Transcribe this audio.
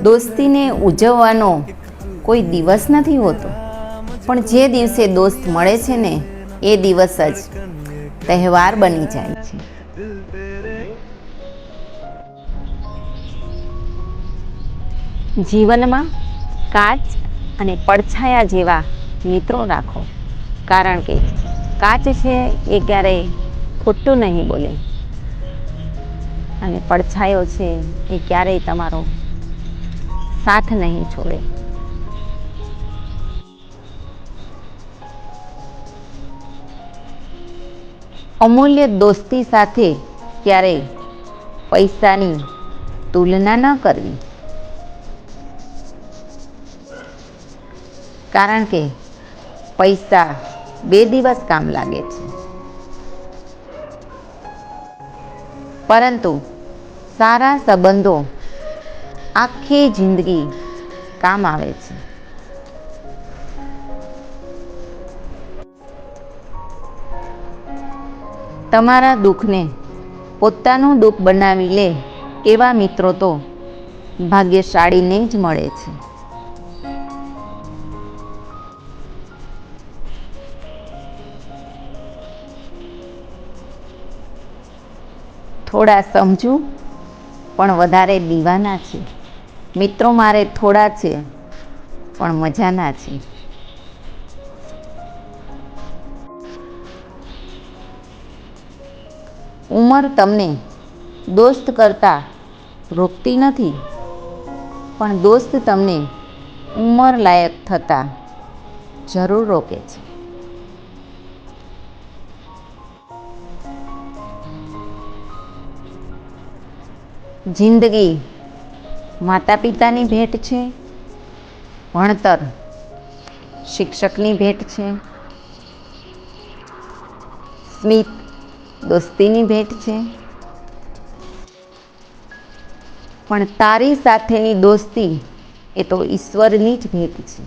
દોસ્તીને ઉજવવાનો કોઈ દિવસ નથી હોતો, પણ જે દિવસે દોસ્ત મળે છે ને એ દિવસ જ તહેવાર બની જાય છે. જીવનમાં કાચ અને પડછાયા જેવા મિત્રો રાખો, કારણ કે કાચ છે એ ક્યારેય ખોટું નહીં બોલે અને પડછાયો છે એ ક્યારેય તમારો સાથ નહીં છોડે. અમૂલ્ય દોસ્તી સાથે ક્યારેય પૈસાની તુલના ન કરવી, કારણ કે પૈસા 2 દિવસ કામ લાગે છે, પરંતુ સારા સંબંધો આખી જિંદગી કામ આવે છે. તમારા દુઃખને પોતાનું દુઃખ બનાવી લે એવા મિત્રો તો ભાગ્યશાળીને જ મળે છે. થોડા સમજુ પણ વધારે દીવાના છે. મિત્રો મારે થોડા છે પણ મજાના છે. ઉંમર તમને દોસ્ત કરતા રોકતી નથી, પણ દોસ્ત તમને ઉંમર લાયક થતા જરૂર રોકે છે. જિંદગી માતા પિતાની ભેટ છે, ભણતર શિક્ષકની ભેટ છે, સ્મિત દોસ્તીની ભેટ છે, પણ તારી સાથેની દોસ્તી એ તો ઈશ્વરની જ ભેટ છે.